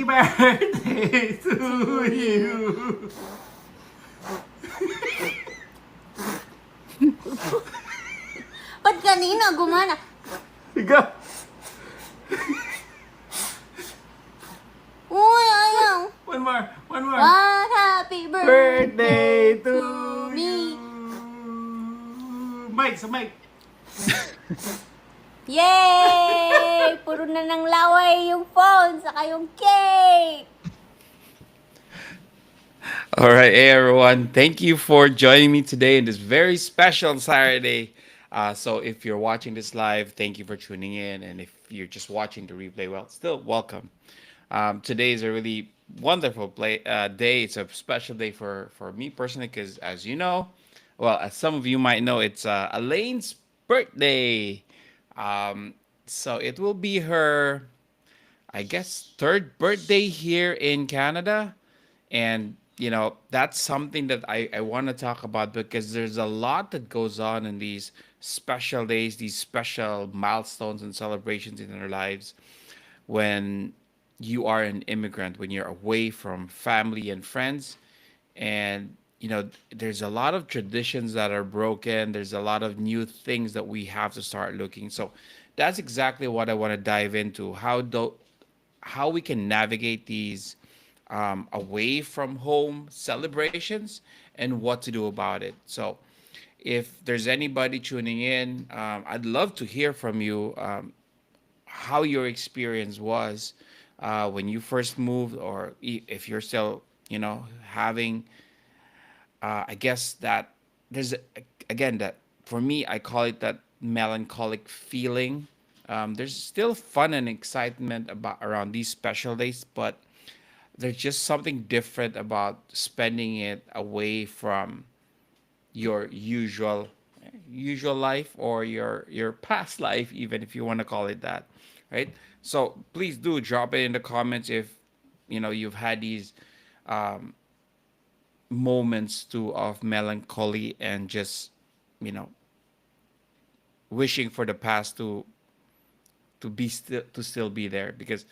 birthday to to you. you. Ba't kanina gumana? Ikaw. Uy, ayaw. One more. One more. What happy Birthday birthday to to you. me. Mike, sa Mike. Yay! Puro na ng laway yung phone, saka yung cake. All right, hey everyone. Thank you for joining me today in this very special Saturday. So, if you're watching this live, thank you for tuning in. And if you're just watching the replay, well, still welcome. Today is a really wonderful day. It's a special day for me personally because, as you know, well, as some of you might know, it's Elaine's birthday. Um, so, it will be her, I guess, third birthday here in Canada. And, that's something that I want to talk about because there's a lot that goes on in these special days, these special milestones and celebrations in our lives when you are an immigrant, when you're away from family and friends. And, there's a lot of traditions that are broken. There's a lot of new things that we have to start looking. So that's exactly what I want to dive into. How we can navigate these away from home celebrations and what to do about it. So, if there's anybody tuning in, I'd love to hear from you how your experience was when you first moved, or if you're still, having, I guess that there's, again, that for me, I call it that melancholic feeling. There's still fun and excitement about around these special days, but there's just something different about spending it away from your usual life or your past life, even if you want to call it that, right? So please do drop it in the comments if you've had these um, moments too of melancholy and just you know wishing for the past to still be there, because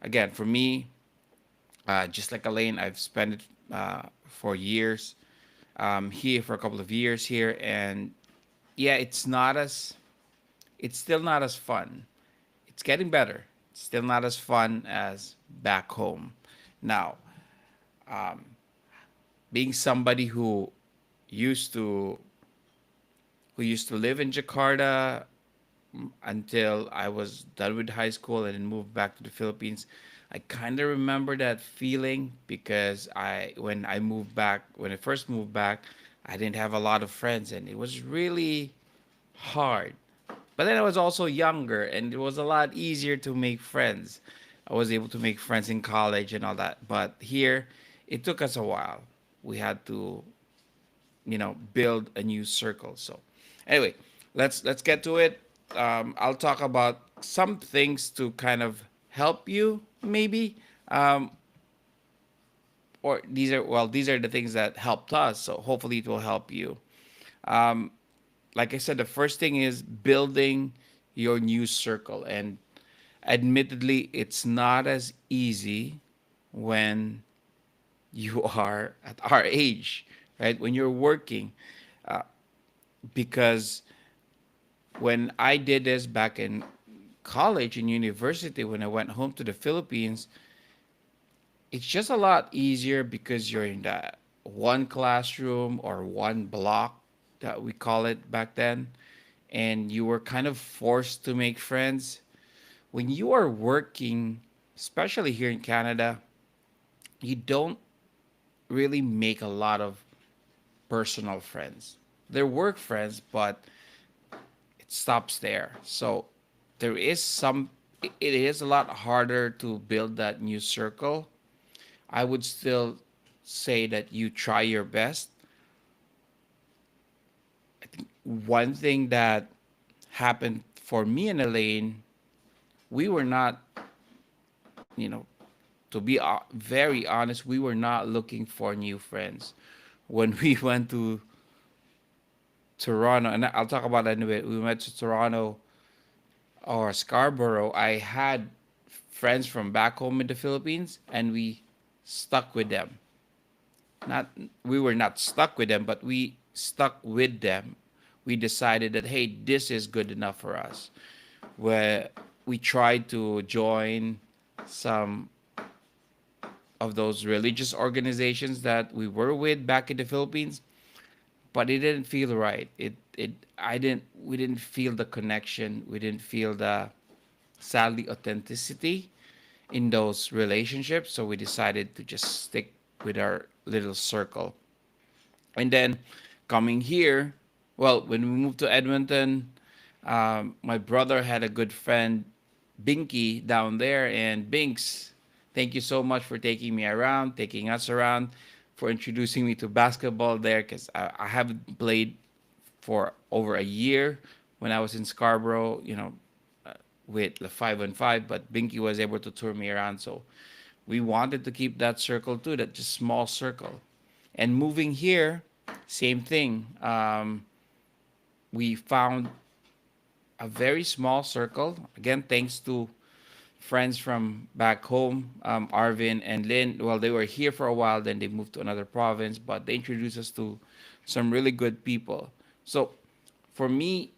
again, for me, just like Elaine, I've spent it for years here, for a couple of years here, and yeah, it's still not as fun. It's getting better. It's still not as fun as back home. Now, being somebody used to used to live in Jakarta until I was done with high school and then moved back to the Philippines. I kind of remember that feeling because when I first moved back, I didn't have a lot of friends and it was really hard. But then I was also younger and it was a lot easier to make friends. I was able to make friends in college and all that. But here, it took us a while. We had to build a new circle. So anyway, let's get to it. I'll talk about some things to kind of help you, maybe, or these are the things that helped us, so hopefully it will help you. Like I said, the first thing is building your new circle, and admittedly it's not as easy when you are at our age, right? When you're working, because when I did this back in college and university, when I went home to the Philippines, it's just a lot easier because you're in that one classroom or one block that we call it back then, and you were kind of forced to make friends. When you are working, especially here in Canada, you don't really make a lot of personal friends. They're work friends, but it stops there. So there is it is a lot harder to build that new circle. I would still say that you try your best. I think one thing that happened for me and Elaine, we were not, you know, to be very honest, we were not looking for new friends. When we went to Toronto, and I'll talk about that in a bit, we went to Toronto or Scarborough, I had friends from back home in the Philippines, and we stuck with them. Not We were not stuck with them, but we stuck with them. We decided that hey, this is good enough for us. Where we tried to join some of those religious organizations that we were with back in the Philippines, but it didn't feel right. It I didn't We didn't feel the connection. We didn't feel the sadly authenticity in those relationships. So we decided to just stick with our little circle. And then coming here, well, when we moved to Edmonton, my brother had a good friend, Binky, down there. And Binks, thank you so much for taking me around, taking us around, for introducing me to basketball there because I haven't played for over a year when I was in Scarborough, uh, with the 5-on-5, but Binky was able to tour me around. So we wanted to keep that circle too, that just small circle. And moving here, same thing. We found a very small circle. Again, thanks to friends from back home, Arvin and Lynn. Well, they were here for a while, then they moved to another province, but they introduced us to some really good people. So for me,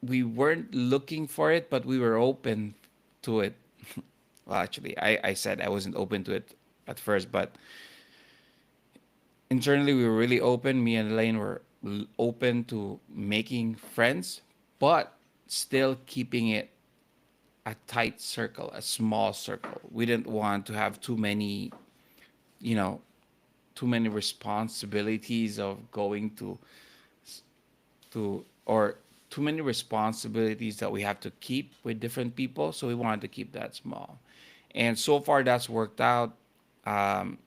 we weren't looking for it, but we were open to it. Well, actually, I said I wasn't open to it at first, but internally we were really open. Me and Elaine were open to making friends, but still keeping it a tight circle, a small circle. We didn't want to have too many, you know, too many responsibilities of going to or too many responsibilities that we have to keep with different people. So we wanted to keep that small, and so far that's worked out. Um,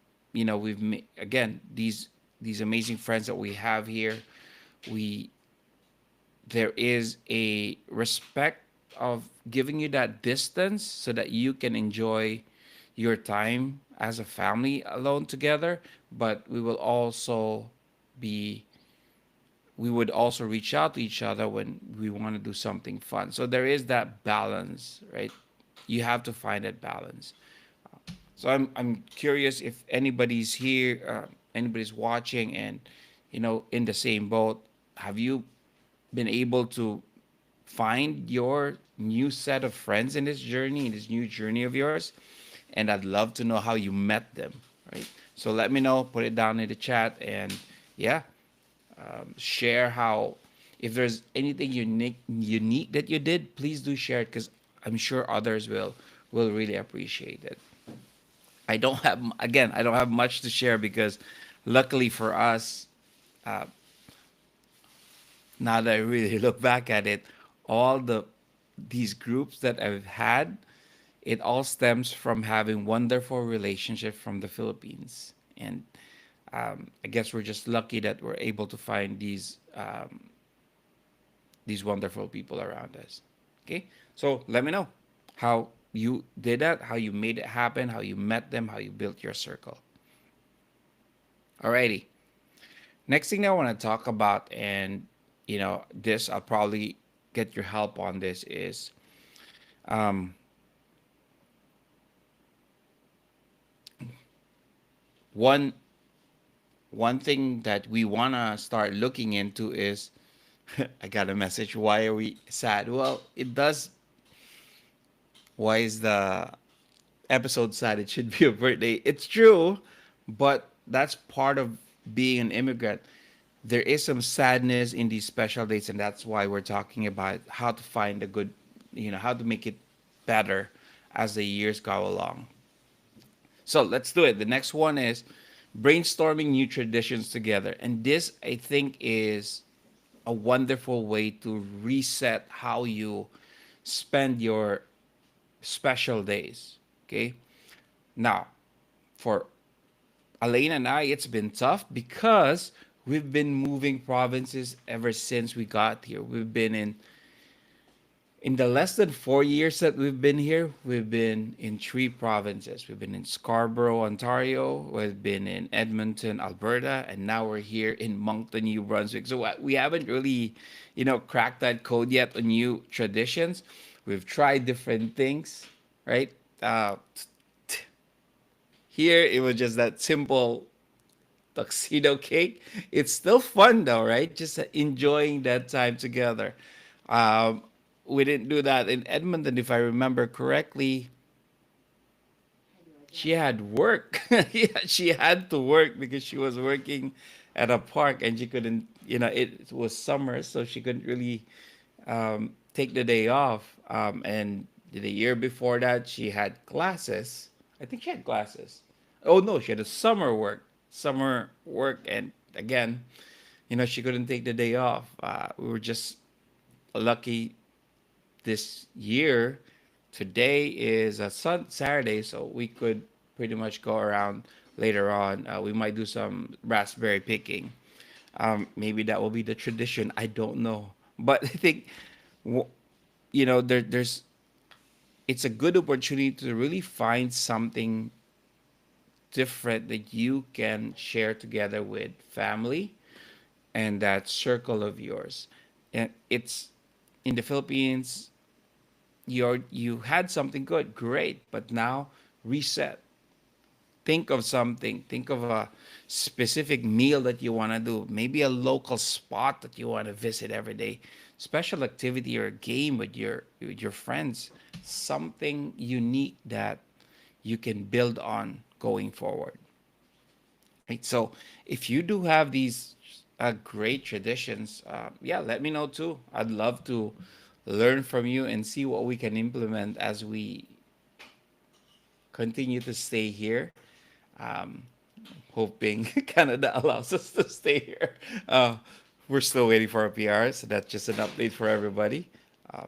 again, these amazing friends that we have here. We There is a respect of giving you that distance so that you can enjoy your time as a family alone together, but be we would also reach out to each other when we want to do something fun. So there is that balance, right? You have to find that balance. So I'm curious if anybody's here, anybody's watching, and in the same boat. Have you been able to find your new set of friends in this new journey of yours? And I'd love to know how you met them, right? So let me know, put it down in the chat, and yeah, share how, if there's anything unique that you did, please do share it because I'm sure others will really appreciate it. I don't have much to share because luckily for us, uh, now that I really look back at it, all these groups that I've had, it all stems from having wonderful relationships from the Philippines. And I guess we're just lucky that we're able to find these wonderful people around us. Okay, so let me know how you did that, how you made it happen, how you met them, how you built your circle. Alrighty. Next thing I want to talk about, and this I'll probably get your help on this is um, one one thing that we wanna start looking into is I got a message. Why are we sad? Well, it does. Why is the episode sad? It should be a birthday. It's true, but that's part of being an immigrant. There is some sadness in these special dates, and that's why we're talking about how to find a good, how to make it better as the years go along. So let's do it. The next one is brainstorming new traditions together. And this, I think, is a wonderful way to reset how you spend your special days. Okay. Now, for Elaine and I, it's been tough because we've been moving provinces ever since we got here. We've been in the less than 4 years that we've been here, we've been in three provinces. We've been in Scarborough, Ontario. We've been in Edmonton, Alberta, and now we're here in Moncton, New Brunswick. So we haven't really, cracked that code yet on new traditions. We've tried different things, right? Uh, Here it was just that simple tuxedo cake. It's still fun though, right? Just enjoying that time together. Um, we didn't do that in Edmonton, if I remember correctly. She had work. Yeah, she had to work because she was working at a park and she couldn't, it was summer, so she couldn't really take the day off. And the year before that, she had classes. I think she had classes. Oh no, she had a summer work, and again, she couldn't take the day off. We were just lucky this year. Today is a Saturday, so we could pretty much go around later on. We might do some raspberry picking. Maybe that will be the tradition. I don't know, but I think w- there's it's a good opportunity to really find something different that you can share together with family and that circle of yours. And it's in the Philippines, you had something good, great, but now reset. Think of something. Think of a specific meal that you want to do. Maybe a local spot that you want to visit every day. Special activity or a game with your friends. Something unique that you can build on going forward. Right? So if you do have these great traditions, yeah, let me know too. I'd love to learn from you and see what we can implement as we continue to stay here. Um, Hoping Canada allows us to stay here. Uh, we're still waiting for our PR, so that's just an update for everybody.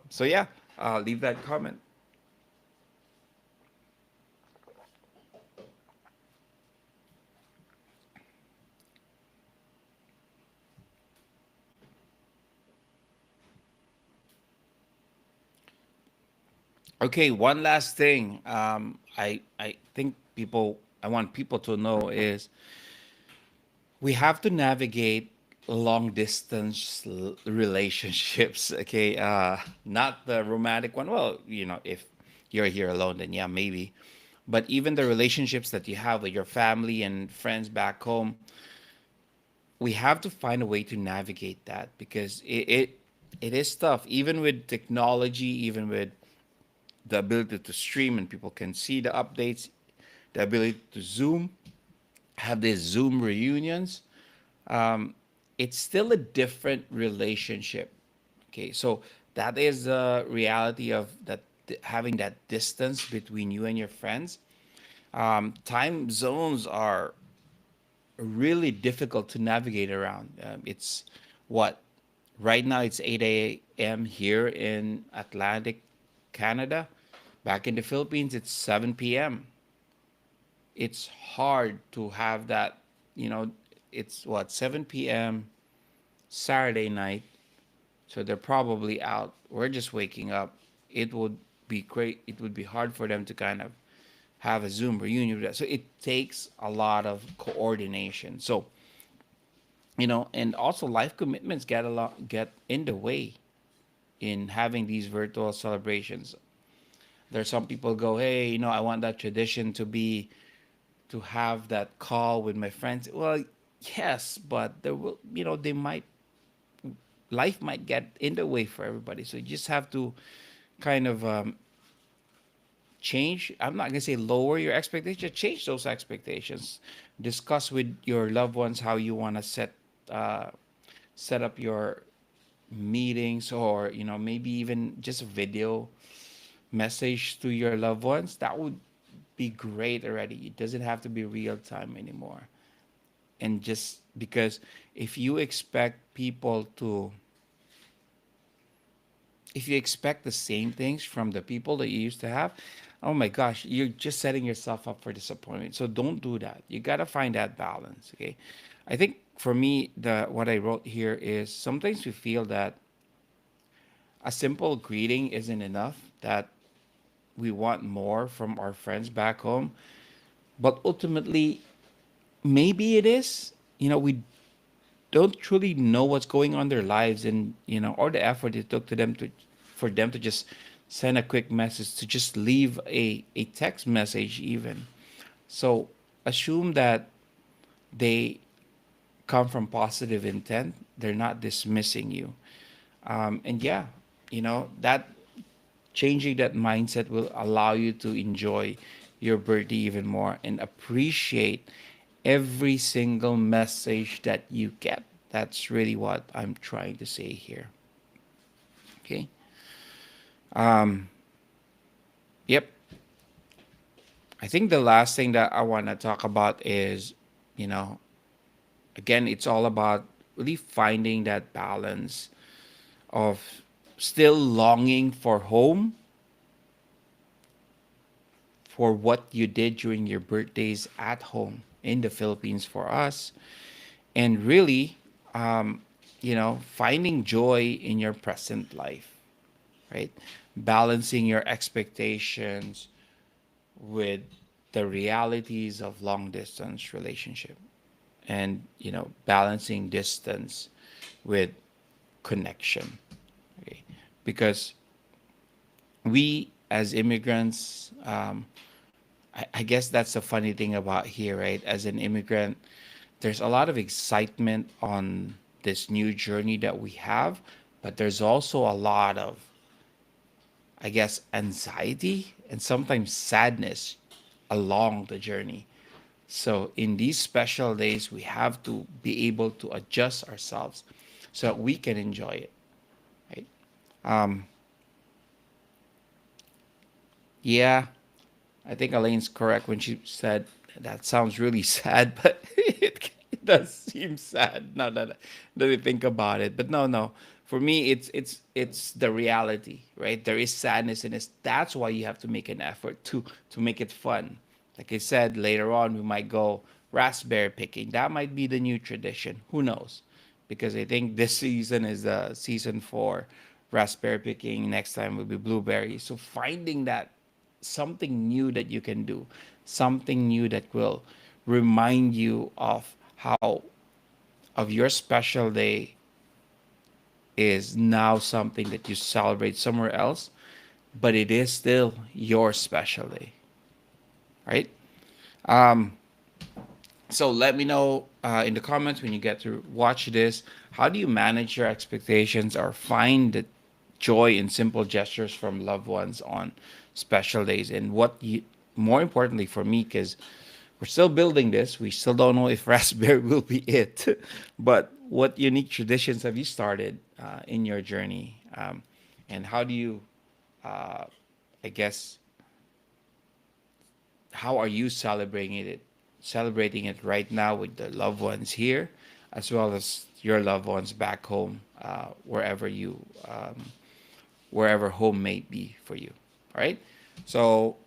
So yeah, leave that comment. Okay, one last thing. I think I want people to know is we have to navigate long distance relationships. Okay, not the romantic one. Well, if you're here alone, then yeah, maybe. But even the relationships that you have with your family and friends back home, we have to find a way to navigate that because it is tough. Even with technology, even with the ability to stream and people can see the updates, the ability to Zoom, have these Zoom reunions, um, it's still a different relationship. Okay, so that is the reality of that having that distance between you and your friends. Time zones are really difficult to navigate around. It's what right now it's 8 a.m. here in Atlantic Canada. Back in the Philippines, it's 7 p.m. It's hard to have that, you know, it's what 7 p.m. Saturday night, so they're probably out. We're just waking up. It would be great. It would be hard for them to kind of have a Zoom reunion with that. So it takes a lot of coordination. So, and also life commitments get in the way in having these virtual celebrations. There's some people go, hey, I want that tradition to have that call with my friends. Well, yes, but there will, they might life might get in the way for everybody. So you just have to kind of change. I'm not gonna say lower your expectations, change those expectations. Discuss with your loved ones how you want to uh, set up your meetings, or maybe even just a video message to your loved ones. That would be great already. It doesn't have to be real time anymore. And just because if you expect people to if you expect the same things from the people that you used to have, oh my gosh, you're just setting yourself up for disappointment. So don't do that. You got to find that balance, okay? I think for me, the what I wrote here is sometimes we feel that a simple greeting isn't enough, that we want more from our friends back home, but ultimately maybe it is. We don't truly know what's going on in their lives, and or the effort it took to them to for them to just send a quick message, to just leave a text message even. So assume that they come from positive intent. They're not dismissing you. And yeah, that changing that mindset will allow you to enjoy your birthday even more and appreciate every single message that you get. That's really what I'm trying to say here. Okay. Um, yep. I think the last thing that I want to talk about is, you know, again, it's all about really finding that balance of still longing for home, for what you did during your birthdays at home in the Philippines for us, and really, finding joy in your present life, right? Balancing your expectations with the realities of long distance relationship, and balancing distance with connection. Okay? Because we as immigrants, I guess that's the funny thing about here, right? As an immigrant, there's a lot of excitement on this new journey that we have, but there's also a lot of, I guess, anxiety and sometimes sadness along the journey. So in these special days, we have to be able to adjust ourselves so that we can enjoy it, right? Um, yeah, I think Elaine's correct when she said that sounds really sad, but it does seem sad now that I think about it. But no, no. For me, it's the reality, right? There is sadness in it. That's why you have to make an effort to make it fun. Like I said, later on we might go raspberry picking. That might be the new tradition. Who knows? Because I think this season is the season for raspberry picking. Next time will be blueberry. So finding that something new that you can do, something new that will remind you of your special day is now something that you celebrate somewhere else, but it is still your special day, right? Um, so let me know in the comments when you get to watch this. How do you manage your expectations or find the joy in simple gestures from loved ones on special days? And what you, more importantly for me, because we're still building this, we still don't know if raspberry will be it. But what unique traditions have you started in your journey? And how do you, uh, I guess, how are you celebrating it right now with the loved ones here, as well as your loved ones back home, wherever home may be for you. All right. So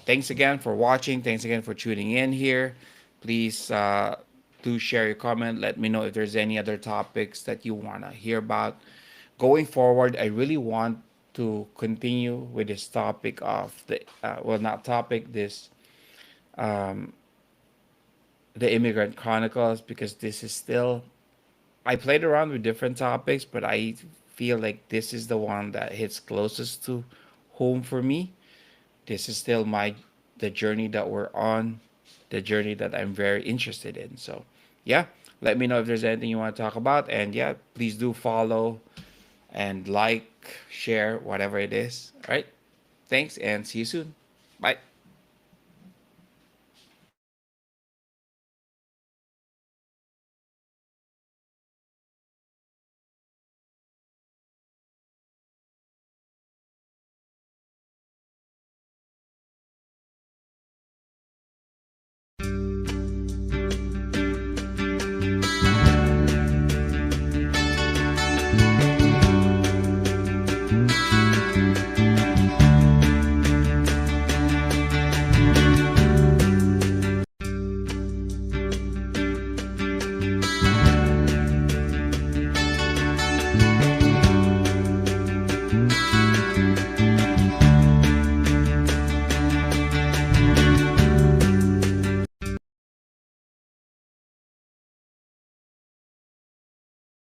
thanks again for watching. Thanks again for tuning in here. Please do share your comment. Let me know if there's any other topics that you want to hear about. Going forward, I really want to continue with this topic of not topic, this um, the Immigrant Chronicles, because this is still, I played around with different topics, but I feel like this is the one that hits closest to home for me. This is still the journey that we're on, the journey that I'm very interested in. So yeah, let me know if there's anything you want to talk about, and yeah, please do follow and like, share, whatever it is. All right, thanks, and see you soon. Bye.